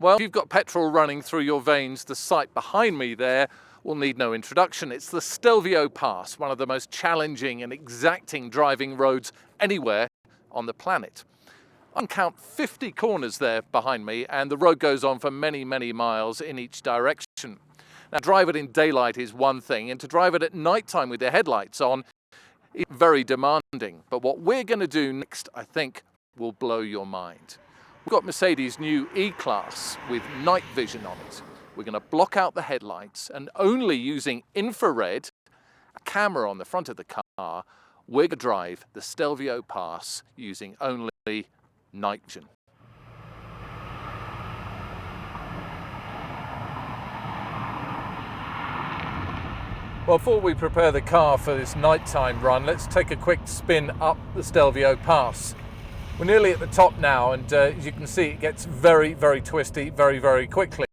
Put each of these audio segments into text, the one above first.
Well, if you've got petrol running through your veins, the site behind me there will need no introduction. It's the Stelvio Pass, one of the most challenging and exacting driving roads anywhere on the planet. I can count 50 corners there behind me, and the road goes on for many, many miles in each direction. Now, to drive it in daylight is one thing, and to drive it at night time with the headlights on is very demanding. But what we're going to do next, I think, will blow your mind. We've got Mercedes' new E-Class with night vision on it. We're going to block out the headlights, and only using infrared, a camera on the front of the car, we're going to drive the Stelvio Pass using only night vision. Well, before we prepare the car for this nighttime run, let's take a quick spin up the Stelvio Pass. We're nearly at the top now, and as you can see, it gets very, very twisty very, very quickly.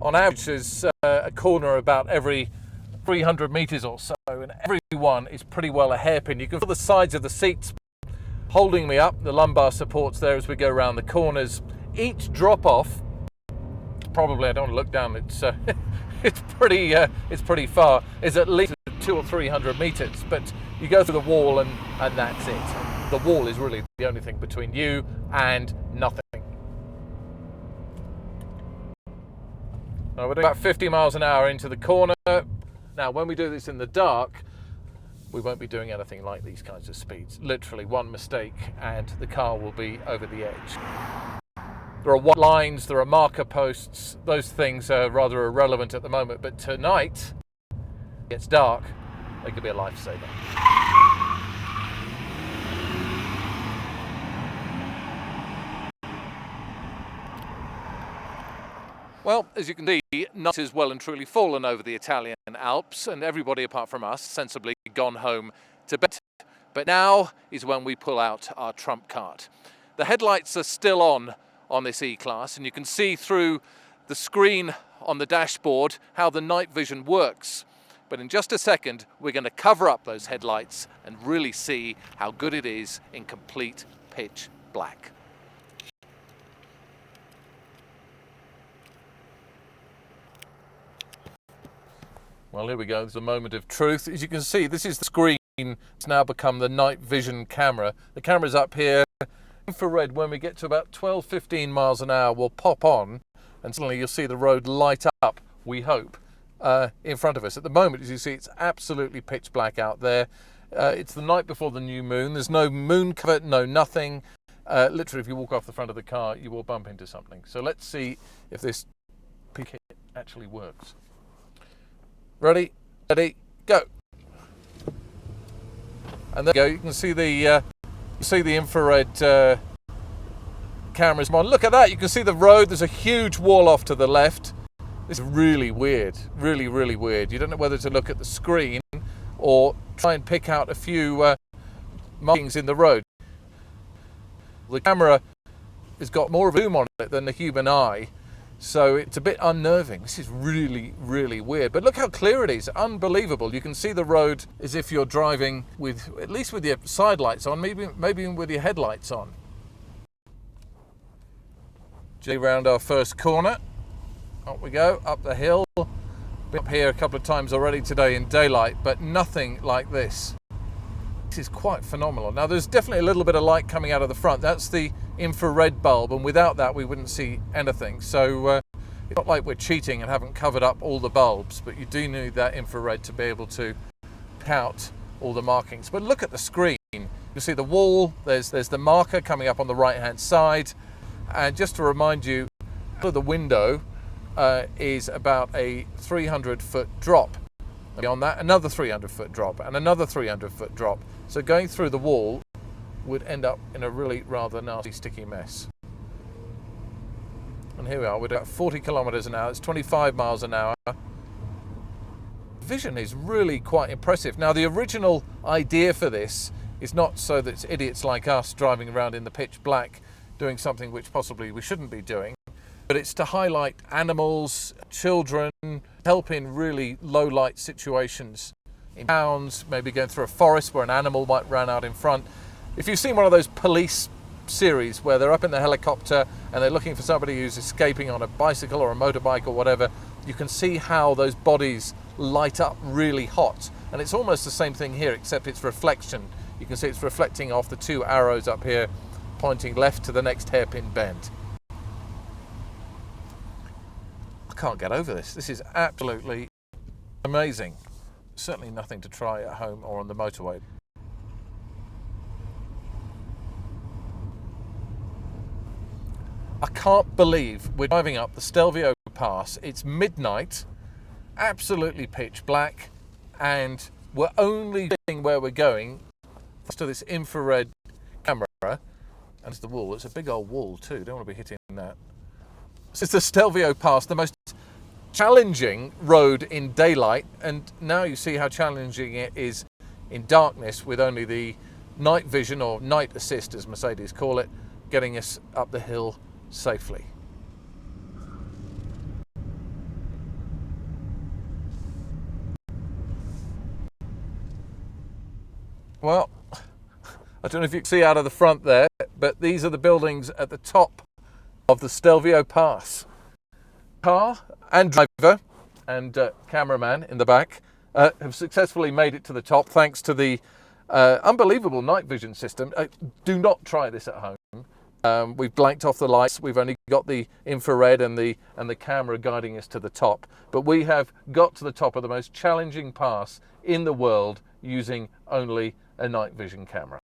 On average, there's a corner about every 300 meters or so, and every one is pretty well a hairpin. You can feel the sides of the seats holding me up, the lumbar supports there as we go around the corners. Each drop-off, probably, I don't want to look down, it's pretty far, is at least 200 or 300 meters, but you go through the wall and that's it. The wall is really the only thing between you and nothing. Now we're doing about 50 miles an hour into the corner. Now when we do this in the dark, we won't be doing anything like these kinds of speeds. Literally one mistake and the car will be over the edge. There are white lines, there are marker posts. Those things are rather irrelevant at the moment, but tonight, it gets dark, they could be a lifesaver. Well, as you can see, night has well and truly fallen over the Italian Alps, and everybody apart from us sensibly gone home to bed. But now is when we pull out our trump card. The headlights are still on this E-Class, and you can see through the screen on the dashboard how the night vision works. But in just a second, we're going to cover up those headlights and really see how good it is in complete pitch black. Well, here we go. There's a moment of truth. As you can see, this is the screen. It's now become the night vision camera. The camera's up here. Infrared, when we get to about 12-15 miles an hour, will pop on, and suddenly you'll see the road light up, we hope, in front of us. At the moment, as you see, it's absolutely pitch black out there. It's the night before the new moon. There's no moon cover, no nothing. Literally, if you walk off the front of the car, you will bump into something. So let's see if this kit actually works. Ready, go. And there you go. You can see the infrared cameras on. Look at that. You can see the road. There's a huge wall off to the left. This is really weird. Really, really weird. You don't know whether to look at the screen or try and pick out a few markings in the road. The camera has got more zoom on it than the human eye, so it's a bit unnerving. This is really, really weird. But look how clear it is. Unbelievable. You can see the road as if you're driving with, at least with your side lights on, maybe even with your headlights on. Around our first corner. Up we go, up the hill. Been up here a couple of times already today in daylight, but nothing like this. This is quite phenomenal. Now there's definitely a little bit of light coming out of the front. That's the infrared bulb, and without that we wouldn't see anything. So it's not like we're cheating and haven't covered up all the bulbs, but you do need that infrared to be able to count all the markings. But look at the screen. You see the wall, there's the marker coming up on the right hand side, and just to remind you, the window is about a 300-foot drop. Beyond that, another 300-foot drop and another 300-foot drop. So going through the wall would end up in a really rather nasty, sticky mess. And here we are, we're at 40 kilometers an hour. It's 25 miles an hour. Vision is really quite impressive. Now, the original idea for this is not so that it's idiots like us driving around in the pitch black doing something which possibly we shouldn't be doing, but it's to highlight animals, children, help in really low light situations. In towns, maybe going through a forest where an animal might run out in front. If you've seen one of those police series where they're up in the helicopter and they're looking for somebody who's escaping on a bicycle or a motorbike or whatever, you can see how those bodies light up really hot. And it's almost the same thing here, except it's reflection. You can see it's reflecting off the two arrows up here, pointing left to the next hairpin bend. I can't get over this. This is absolutely amazing. Certainly nothing to try at home or on the motorway. I can't believe we're driving up the Stelvio Pass. It's midnight, absolutely pitch black, and we're only seeing where we're going thanks to this infrared camera. And it's the wall. It's a big old wall too. Don't want to be hitting that. This is the Stelvio Pass, the most challenging road in daylight, and now you see how challenging it is in darkness with only the night vision, or night assist as Mercedes call it, getting us up the hill safely. Well, I don't know if you can see out of the front there, but these are the buildings at the top of the Stelvio Pass. Car and driver and cameraman in the back have successfully made it to the top thanks to the unbelievable night vision system. Do not try this at home. We've blanked off the lights. We've only got the infrared and the camera guiding us to the top. But we have got to the top of the most challenging pass in the world using only a night vision camera.